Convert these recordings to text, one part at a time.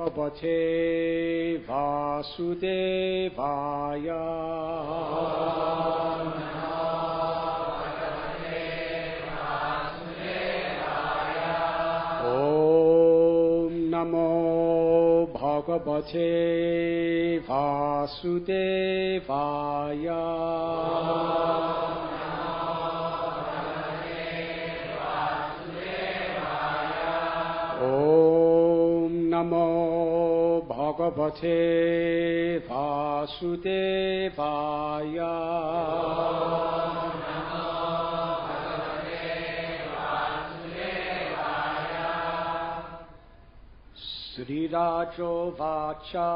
Bhagavate Vasudevaya. Om Namo Bhagavate Vasudevaya. Om Namo Bhagavate Vasudevaya. Sri Rajo Vacha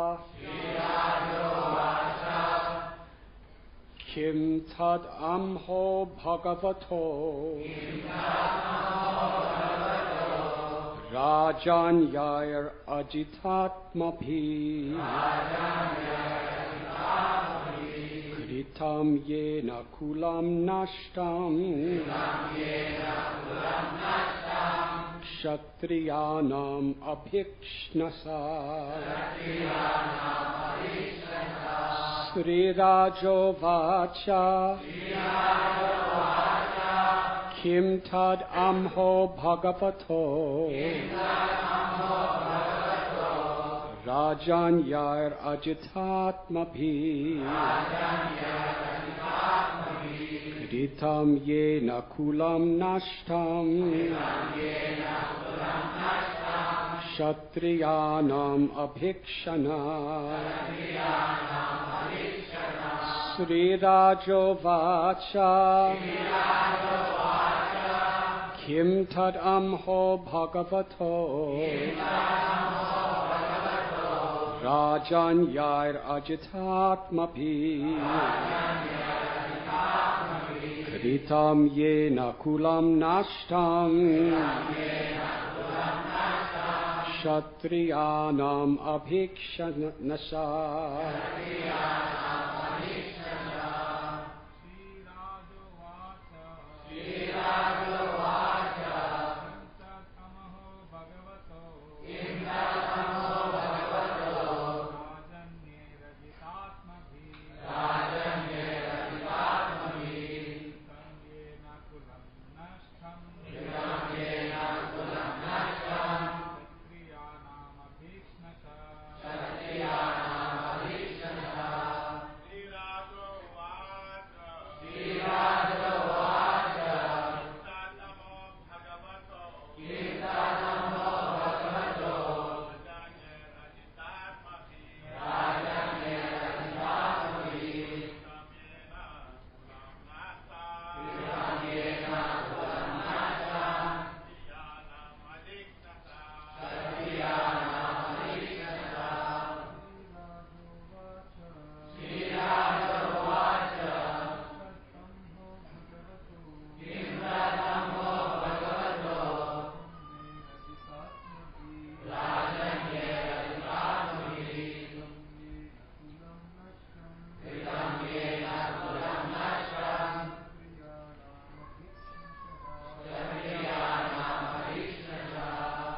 Kim Tad Amho Bhagavato Rajan Yair Ajitatmabhi Kritam Yena Kulam Nashtam Kshatriyanam Abhikshnasa. Sri Rajo Vacha Kim Tad Amho Bhagavato Rajan Yair Ajitatmabhi Kritam Yena Kulam Nashtam Kshatriyanam Abhikshana. Sri Rajo Vacha Kim Tad Amho Bhagavato Rajan Yair Ajitatmabhi Kritam Yena Kulam Nashtam Kshatriyanam Abhikshanasa.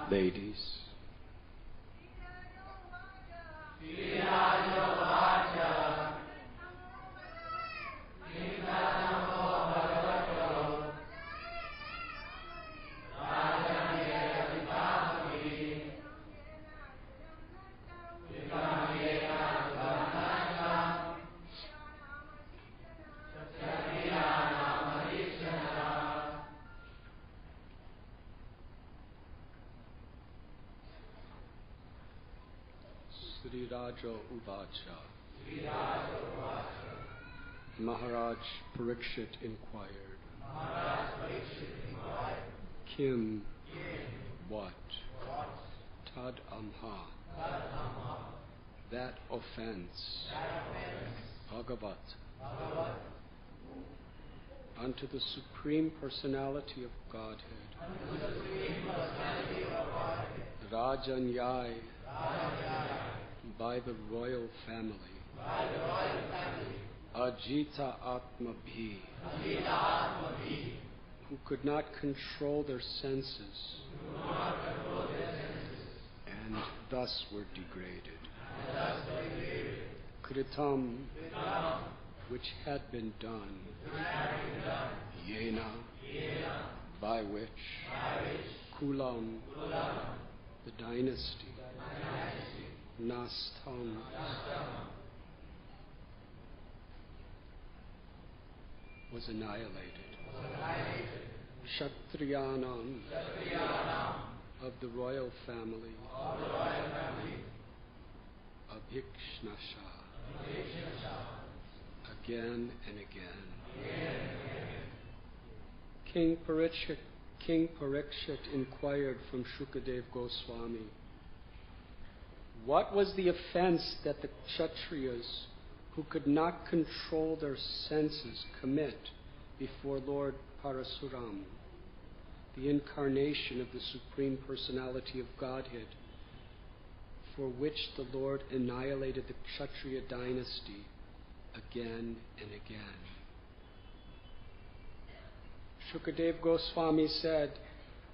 Ladies, Sri Rajo Uvacha. Maharaj Parikshit inquired. Kim, what? Tad Amha, that offense, Bhagavat, unto the Supreme Personality of Godhead, Rajanyai, by the royal family, Ajita Atmabhi, who could not control their senses, and thus were degraded. Kritam, which had been done, yena, by which, kulam, the dynasty, nastam, was annihilated. Kshatriyanam, of the royal family, abhikshnasha, again and again. King Parikshit inquired from Shukadev Goswami, what was the offense that the Kshatriyas, who could not control their senses, commit before Lord Parasuram, the incarnation of the Supreme Personality of Godhead, for which the Lord annihilated the Kshatriya dynasty again and again? Shukadev Goswami said,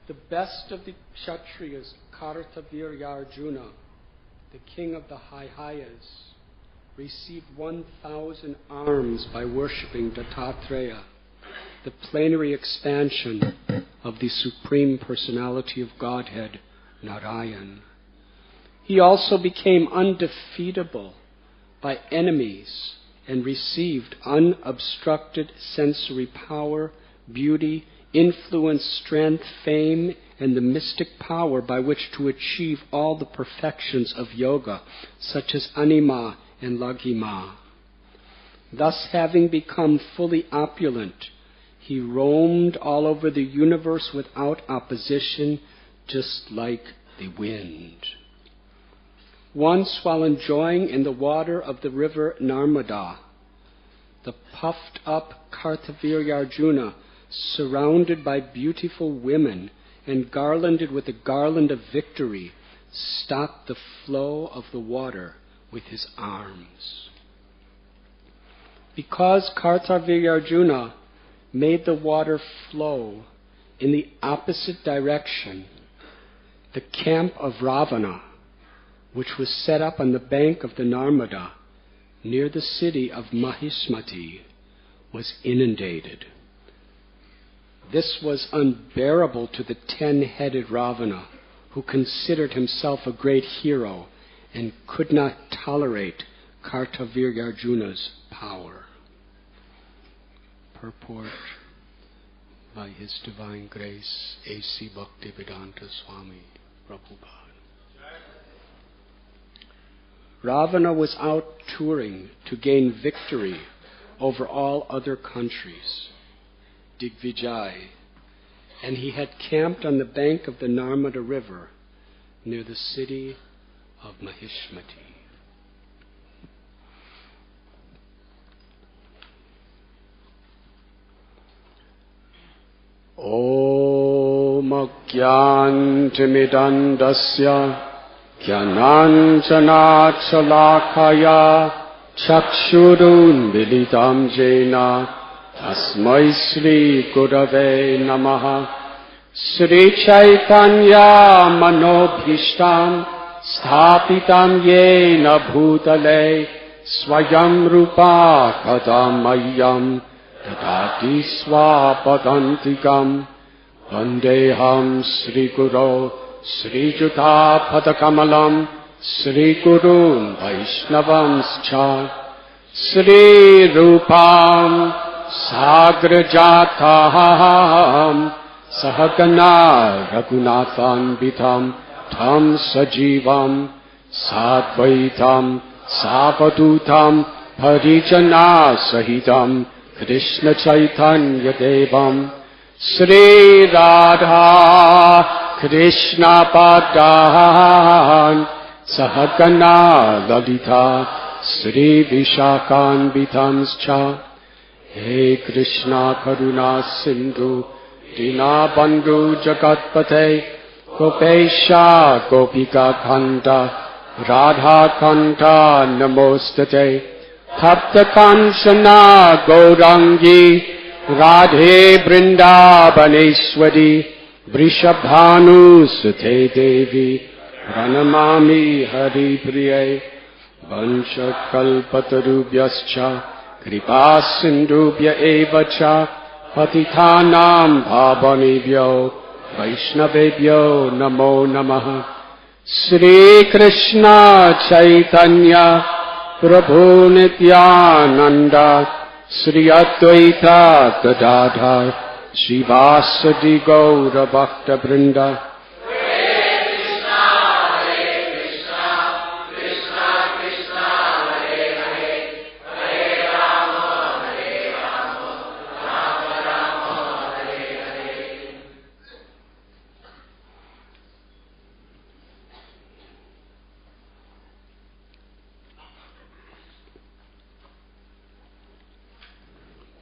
the best of the Kshatriyas, Kartavirya Arjuna, the king of the Hayas, received 1,000 arms by worshipping Dattatreya, the plenary expansion of the Supreme Personality of Godhead, Narayan. He also became undefeatable by enemies and received unobstructed sensory power, beauty, influence, strength, fame, and the mystic power by which to achieve all the perfections of yoga, such as anima and laghima. Thus, having become fully opulent, he roamed all over the universe without opposition, just like the wind. Once, while enjoying in the water of the river Narmada, the puffed-up Kartavirya Arjuna, surrounded by beautiful women and garlanded with a garland of victory, stopped the flow of the water with his arms. Because Kartavirya Arjuna made the water flow in the opposite direction, the camp of Ravana, which was set up on the bank of the Narmada near the city of Mahismati, was inundated. This was unbearable to the 10-headed Ravana, who considered himself a great hero and could not tolerate Kartavirya Arjuna's power. Purport by His Divine Grace, A.C. Bhaktivedanta Swami Prabhupada. Ravana was out touring to gain victory over all other countries, Digvijay, and he had camped on the bank of the Narmada River near the city of Mahismati. Om Ajnantimidandasya Jnananjana Chalakaya Chakshurun Militam Jena Tasmai Sri Gurave Namaha Sri Chaitanya Manobhishtam Sthapitam Yena Bhutale Swayam Rupa Kadamayam Dadati Swapadantikam Vandeham Sri Guru Sri Juta Padakamalam Sri Gurun Vaishnavamscha Sri Rupam Sagrajataham Sahagana Raghunathan Bitham Tham Sajivam Sadvaitam Savadutam Harijana Sahitam Krishna Chaitanya Devam Sri Radha Krishna Padan Sahagana Lalita Sri Vishakan Bitanscha He Krishna Karuna Sindhu Dina Bandhu Jagatpate Gopesha Gopika Kanta Radha Kanta Namostate Tapta Kanchana Gaurangi Radhe Vrindavaneshwari Vrishabhanu Sute Devi Pranamami Hari Priye Vansha Kalpatarubhyascha Kripa Sindhubhya Evacha Patithanam Bhavanebhyo Vaishnavebhyo Namo Namaha. Shri Krishna Chaitanya Prabhu Nityananda Shri Advaita Gadadhar Shivasadi Gaura Bhakta Vrinda.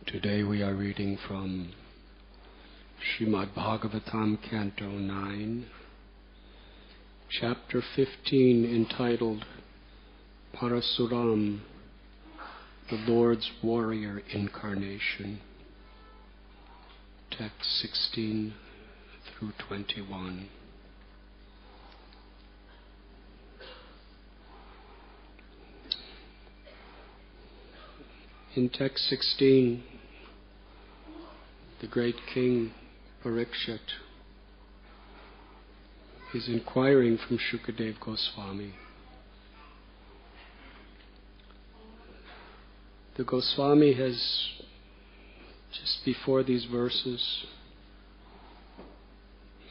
Today we are reading from Srimad Bhagavatam, Canto 9, Chapter 15, entitled Parasuram, the Lord's Warrior Incarnation, text 16 through 21. In text 16, the great king Parikshit is inquiring from Shukadev Goswami. The Goswami has, just before these verses,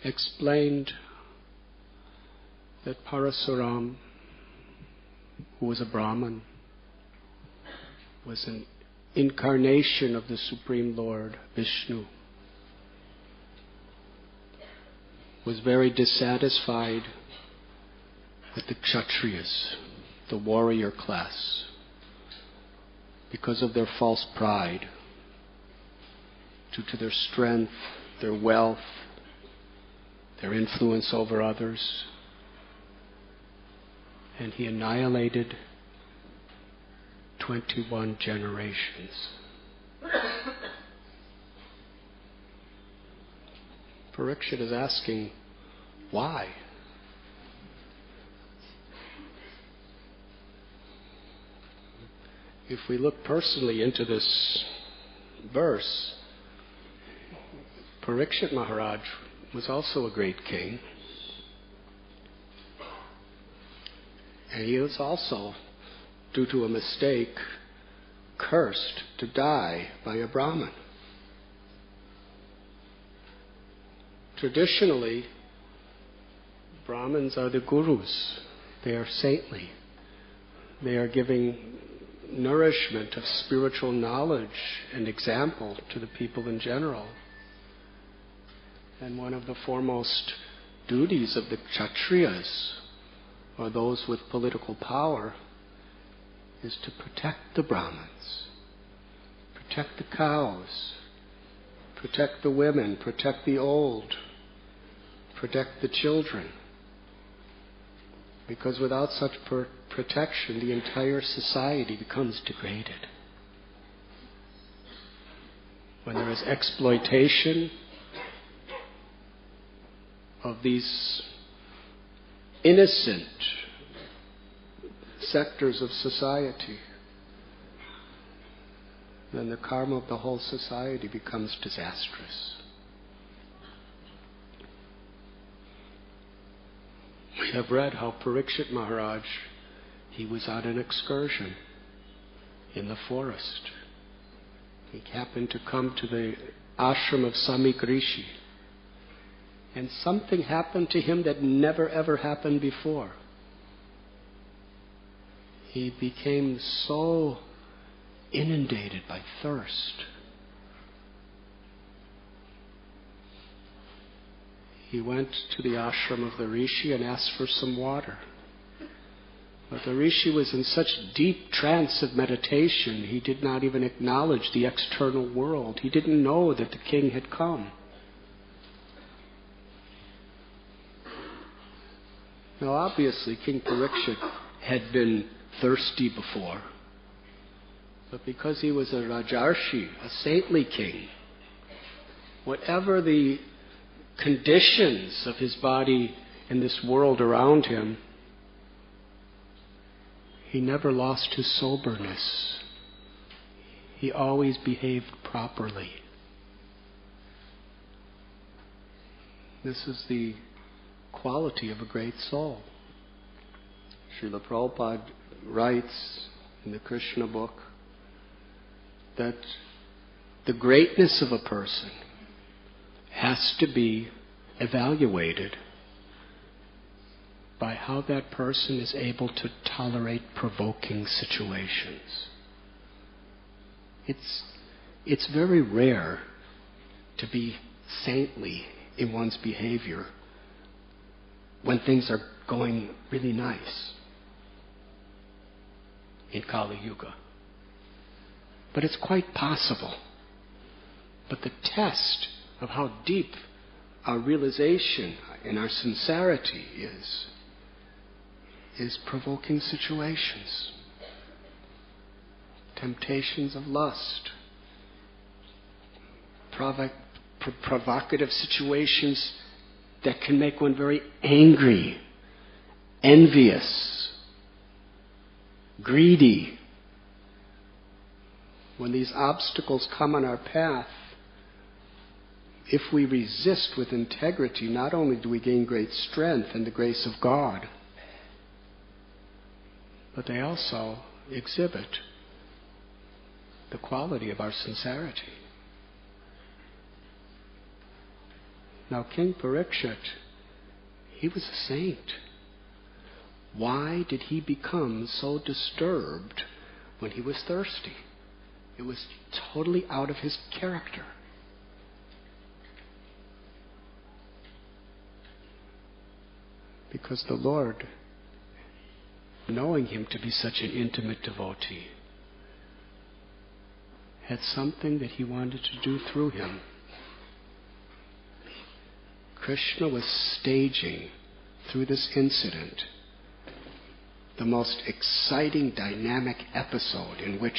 explained that Parasuram, who was a Brahman, was an incarnation of the Supreme Lord, Vishnu, was very dissatisfied with the Kshatriyas, the warrior class, because of their false pride, due to their strength, their wealth, their influence over others. And he annihilated 21 generations. Parikshit is asking, why? If we look personally into this verse, Parikshit Maharaj was also a great king. And he was also, due to a mistake, cursed to die by a Brahmin. Traditionally, Brahmins are the gurus. They are saintly. They are giving nourishment of spiritual knowledge and example to the people in general. And one of the foremost duties of the Kshatriyas, or those with political power, is to protect the Brahmins, protect the cows, protect the women, protect the old, protect the children. Because without such protection, the entire society becomes degraded. When there is exploitation of these innocent sectors of society, then the karma of the whole society becomes disastrous. We have read how Parikshit Maharaj, he was on an excursion in the forest. He happened to come to the ashram of Samik Rishi, and something happened to him that never ever happened before. He became so inundated by thirst. He went to the ashram of the Rishi and asked for some water. But the Rishi was in such deep trance of meditation, he did not even acknowledge the external world. He didn't know that the king had come. Now obviously King Parikshit had been thirsty before, but because he was a Rajarshi, a saintly king, whatever the conditions of his body in this world around him, he never lost his soberness. He always behaved properly. This is the quality of a great soul. Srila Prabhupada writes in the Krishna book that the greatness of a person has to be evaluated by how that person is able to tolerate provoking situations. It's very rare to be saintly in one's behavior when things are going really nice in Kali Yuga. But it's quite possible. But the test of how deep our realization and our sincerity is provoking situations. Temptations of lust. Provocative situations that can make one very angry, envious, greedy. When these obstacles come on our path, if we resist with integrity, not only do we gain great strength and the grace of God, but they also exhibit the quality of our sincerity. Now, King Parikshit, he was a saint. Why did he become so disturbed when he was thirsty? It was totally out of his character. Because the Lord, knowing him to be such an intimate devotee, had something that he wanted to do through him. Krishna was staging through this incident the most exciting, dynamic episode in which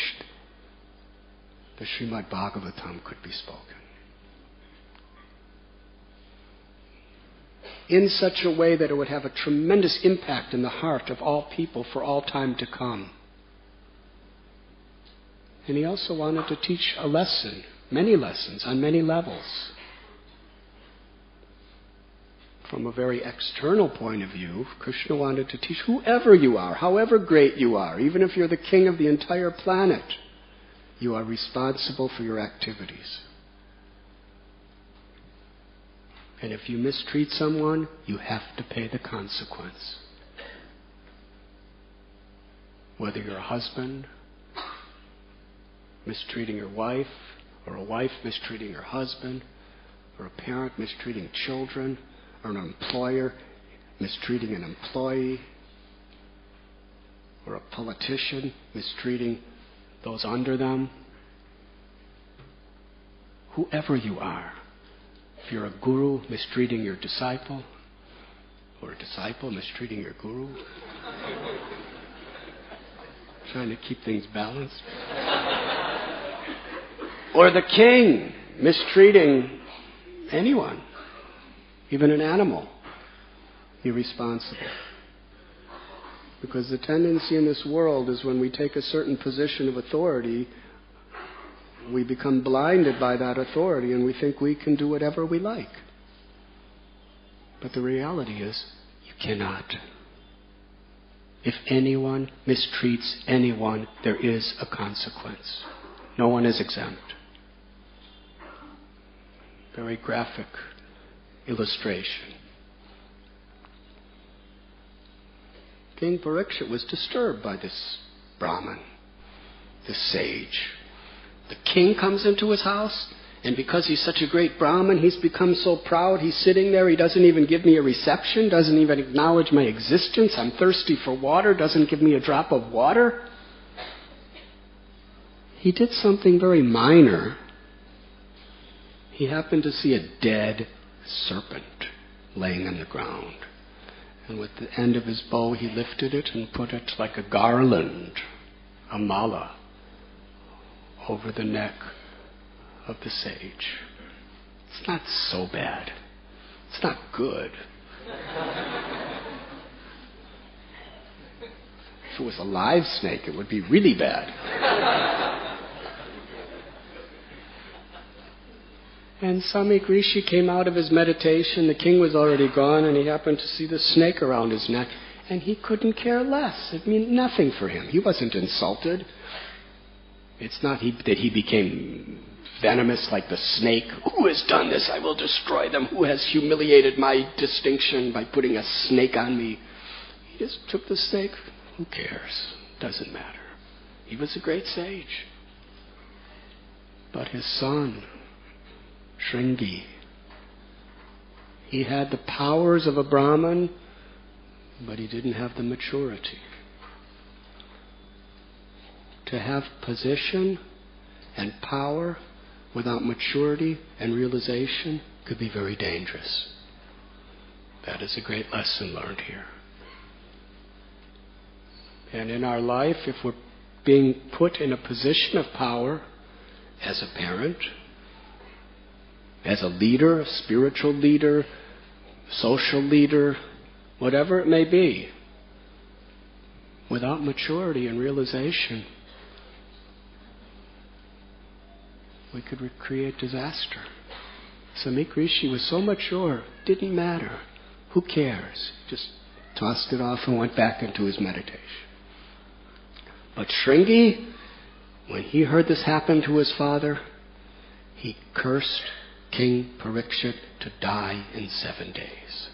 the Srimad Bhagavatam could be spoken. In such a way that it would have a tremendous impact in the heart of all people for all time to come. And he also wanted to teach a lesson, many lessons, on many levels. From a very external point of view, Krishna wanted to teach whoever you are, however great you are, even if you're the king of the entire planet, you are responsible for your activities. And if you mistreat someone, you have to pay the consequence. Whether you're a husband mistreating your wife, or a wife mistreating her husband, or a parent mistreating children, or an employer mistreating an employee, or a politician mistreating those under them. Whoever you are, if you're a guru mistreating your disciple, or a disciple mistreating your guru, trying to keep things balanced, or the king mistreating anyone, even an animal, be responsible. Because the tendency in this world is when we take a certain position of authority, we become blinded by that authority and we think we can do whatever we like. But the reality is, you cannot. If anyone mistreats anyone, there is a consequence. No one is exempt. Very graphic illustration. King Parikshit was disturbed by this Brahmin, this sage. The king comes into his house, and because he's such a great Brahmin, he's become so proud, he's sitting there, he doesn't even give me a reception, doesn't even acknowledge my existence, I'm thirsty for water, doesn't give me a drop of water. He did something very minor. He happened to see a dead serpent laying on the ground. And with the end of his bow, he lifted it and put it like a garland, a mala, over the neck of the sage. It's not so bad. It's not good. If it was a live snake, it would be really bad. And Swami Rishi came out of his meditation. The king was already gone, and he happened to see the snake around his neck. And he couldn't care less. It meant nothing for him. He wasn't insulted. It's not that he became venomous like the snake. Who has done this? I will destroy them. Who has humiliated my distinction by putting a snake on me? He just took the snake. Who cares? Doesn't matter. He was a great sage. But his son, Shringi, he had the powers of a Brahmin, but he didn't have the maturity. To have position and power without maturity and realization could be very dangerous. That is a great lesson learned here. And in our life, if we're being put in a position of power as a parent, as a leader, a spiritual leader, social leader, whatever it may be, without maturity and realization, we could create disaster. Samik Rishi was so mature, didn't matter. Who cares? Just tossed it off and went back into his meditation. But Shringi, when he heard this happen to his father, he cursed King Parikshit to die in 7 days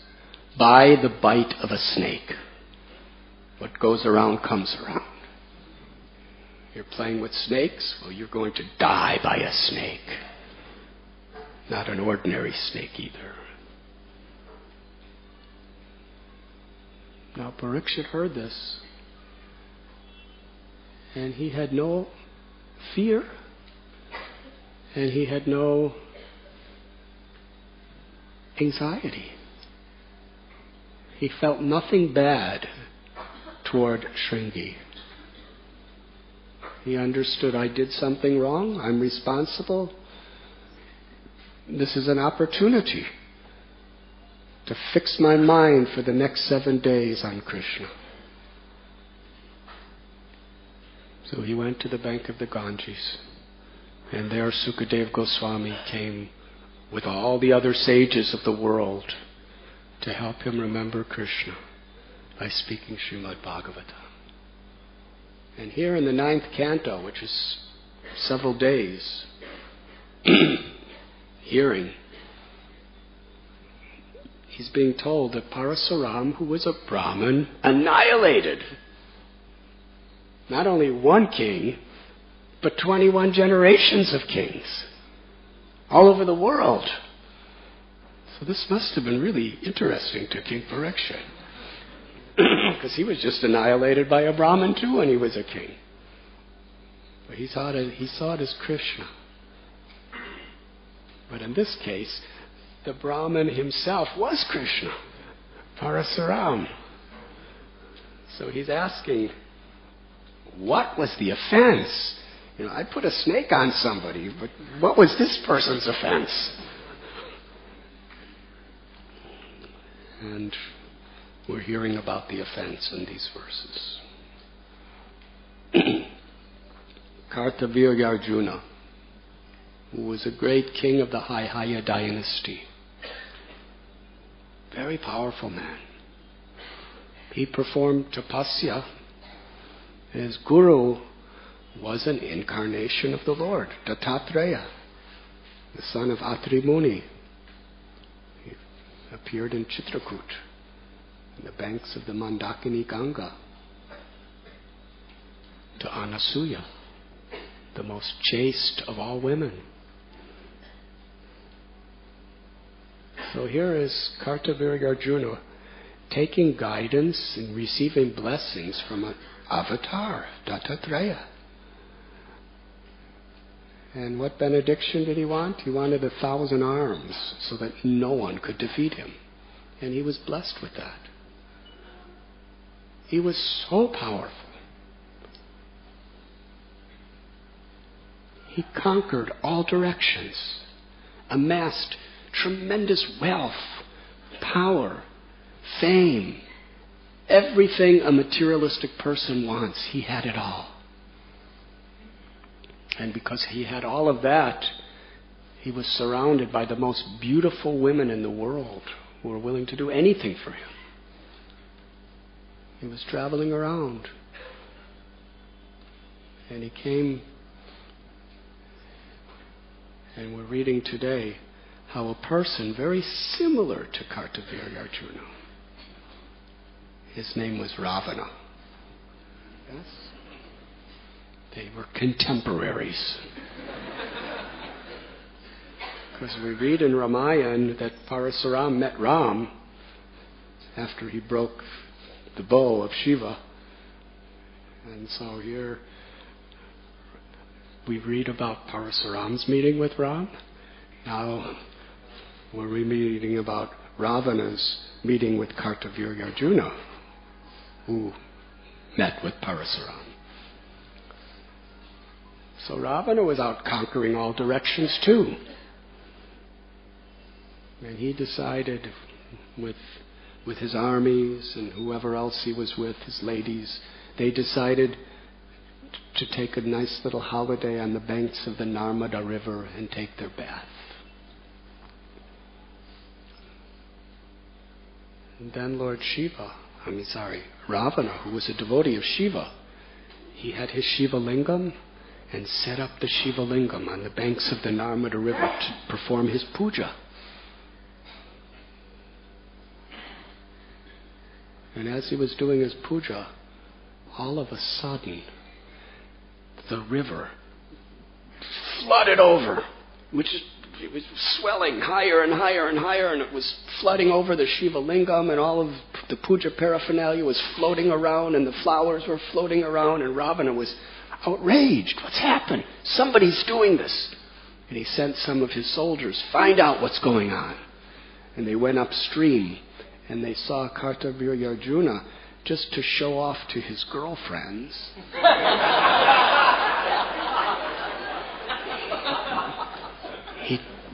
by the bite of a snake. What goes around comes around. You're playing with snakes? Well, you're going to die by a snake. Not an ordinary snake either. Now Parikshit heard this, and he had no fear, and he had no anxiety. He felt nothing bad toward Shringi. He understood, I did something wrong, I'm responsible. This is an opportunity to fix my mind for the next 7 days on Krishna. So he went to the bank of the Ganges, and there Sukadeva Goswami came with all the other sages of the world to help him remember Krishna by speaking Srimad Bhagavatam. And here in the 9th canto, which is several days, hearing, he's being told that Parasuram, who was a Brahmin, annihilated not only one king, but 21 generations of kings all over the world. So this must have been really interesting to King Parikshit, because he was just annihilated by a Brahmin too when he was a king. But he saw it as Krishna. But in this case, the Brahmin himself was Krishna, Parasuram. So he's asking, what was the offense? I put a snake on somebody, but what was this person's offense? And we're hearing about the offense in these verses. Kartavirya Arjuna, who was a great king of the Haihaya dynasty, very powerful man. He performed tapasya. His guru was an incarnation of the Lord, Dattatreya, the son of Atri Muni. He appeared in Chitrakoot, in the banks of the Mandakini Ganga, to Anasuya, the most chaste of all women. So here is Kartavirya Arjuna taking guidance and receiving blessings from an avatar, Dattatreya. And what benediction did he want? He wanted 1,000 arms so that no one could defeat him. And he was blessed with that. He was so powerful. He conquered all directions, amassed tremendous wealth, power, fame, Everything a materialistic person wants, he had it all. And because he had all of that, he was surrounded by the most beautiful women in the world who were willing to do anything for him. He was traveling around. And he came, and we're reading today how a person very similar to Kartavirya Arjuna, his name was Ravana. Yes? They were contemporaries. Because we read in Ramayana that Parasuram met Ram after he broke the bow of Shiva. And so here we read about Parasuram's meeting with Ram. Now we're reading about Ravana's meeting with Kartavirya Arjuna, who met with Parasuram. So Ravana was out conquering all directions too. And he decided with his armies and whoever else he was with, his ladies, they decided to take a nice little holiday on the banks of the Narmada River and take their bath. And then Ravana, who was a devotee of Shiva, he had his Shiva Lingam and set up the Shiva Lingam on the banks of the Narmada River to perform his puja. And as he was doing his puja, all of a sudden, the river flooded over, it was swelling higher and higher and higher, and it was flooding over the Shiva Lingam, and all of the puja paraphernalia was floating around, and the flowers were floating around, and Ravana was outraged. What's happened? Somebody's doing this. And he sent some of his soldiers, find out what's going on. And they went upstream, and they saw Kartavirya Arjuna just to show off to his girlfriends.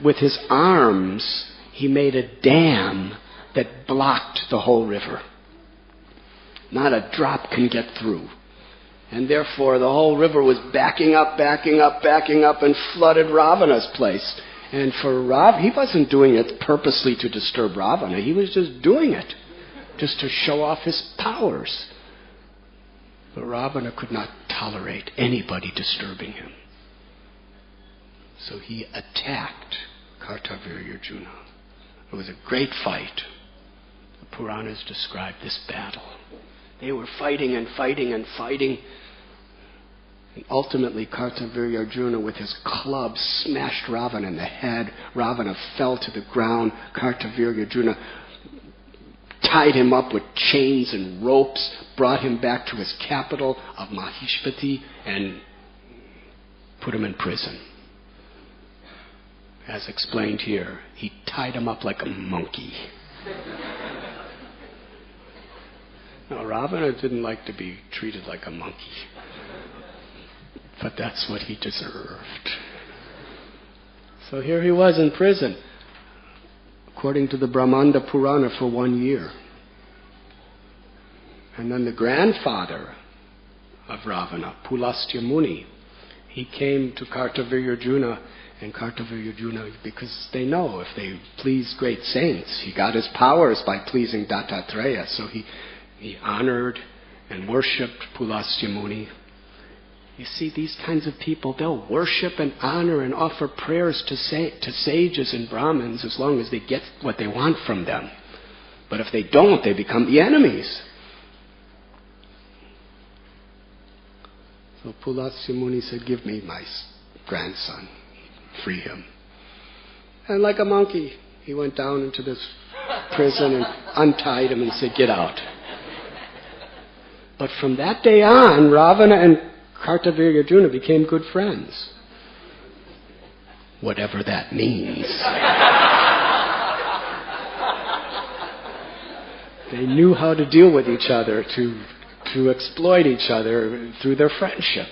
With his arms, he made a dam that blocked the whole river. Not a drop can get through. And therefore the whole river was backing up, and flooded Ravana's place. And for Rav, he wasn't doing it purposely to disturb Ravana. He was just doing it, just to show off his powers. But Ravana could not tolerate anybody disturbing him. So he attacked Kartavirya Arjuna. It was a great fight. The Puranas describe this battle. They were fighting and fighting and fighting. And ultimately, Kartavirya Arjuna, with his club, smashed Ravana in the head. Ravana fell to the ground. Kartavirya Arjuna tied him up with chains and ropes, brought him back to his capital of Mahishpati, and put him in prison. As explained here, he tied him up like a monkey. Now, Ravana didn't like to be treated like a monkey, but that's what he deserved. So here he was in prison, according to the Brahmanda Purana, for 1 year. And then the grandfather of Ravana, Pulastya Muni, he came to Kartavirya Arjuna, and Kartavirya Arjuna, because they know if they please great saints, he got his powers by pleasing Dattatreya, so he honored and worshipped Pulastya Muni. You see, these kinds of people, they'll worship and honor and offer prayers to sages and Brahmins as long as they get what they want from them. But if they don't, they become the enemies. So Pulastya Muni said, give me my grandson. Free him. And like a monkey, he went down into this prison and untied him and said, get out. But from that day on, Ravana and Kartavirya Arjuna became good friends. Whatever that means. They knew how to deal with each other, to exploit each other through their friendship.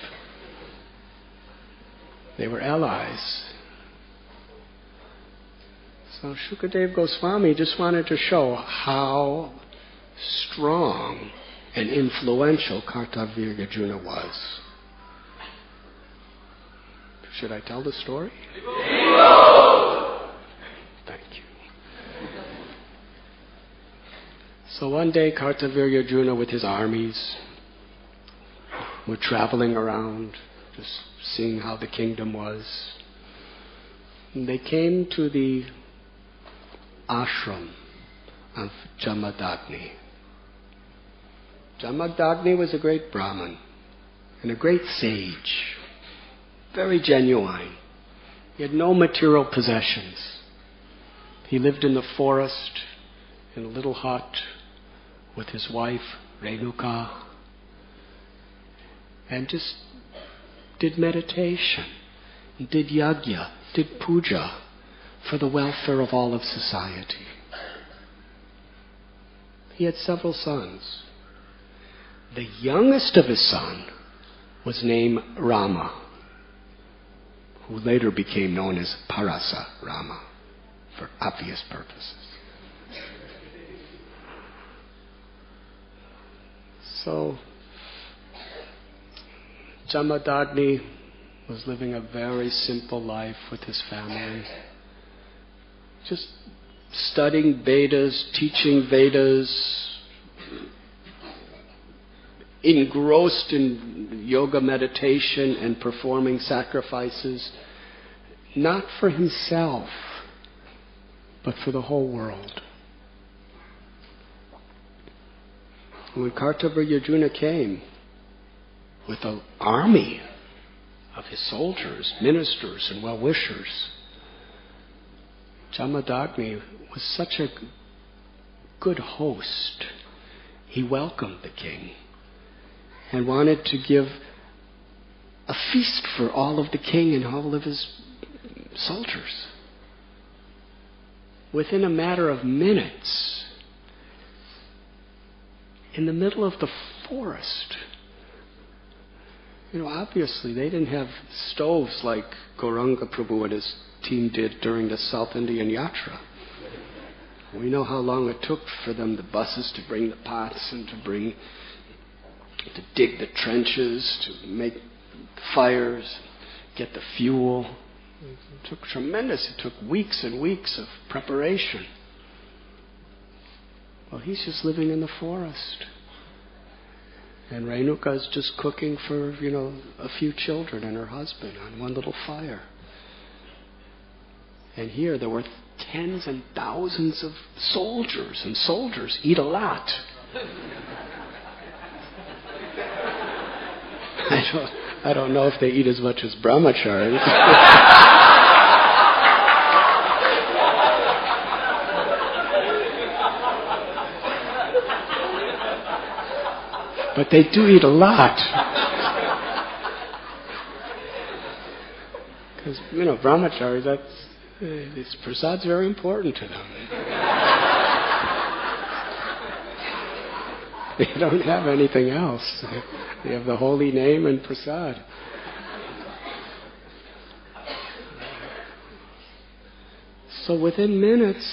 They were allies. So Shukadev Goswami just wanted to show how strong and influential Kartavirya was. Should I tell the story? Thank you. So one day Kartavirya with his armies were traveling around, just seeing how the kingdom was. And they came to the ashram of Jamadagni. Jamadagni was a great Brahmin and a great sage, very genuine. He had no material possessions. He lived in the forest in a little hut with his wife, Renuka, and just did meditation, did yajna, did puja for the welfare of all of society. He had several sons. The youngest of his son was named Rama, who later became known as Parasa Rama, for obvious purposes. So, Jamadagni was living a very simple life with his family, just studying Vedas, teaching Vedas, engrossed in yoga meditation and performing sacrifices, not for himself, but for the whole world. When Kartavirya came with an army of his soldiers, ministers, and well-wishers, Jamadagni was such a good host. He welcomed the king and wanted to give a feast for all of the king and all of his soldiers. Within a matter of minutes, in the middle of the forest, obviously they didn't have stoves like Gauranga Prabhu and his team did during the South Indian Yatra. We know how long it took for them, the buses, to bring the pots and to dig the trenches, to make fires, get the fuel. It took tremendous. It took weeks and weeks of preparation. Well, he's just living in the forest. And Renuka is just cooking for, a few children and her husband on one little fire. And here there were tens and thousands of soldiers, and soldiers eat a lot. I don't know if they eat as much as brahmacharis. But they do eat a lot. Because, brahmacharis, this prasad's very important to them. They don't have anything else. They have the holy name and prasad. So within minutes,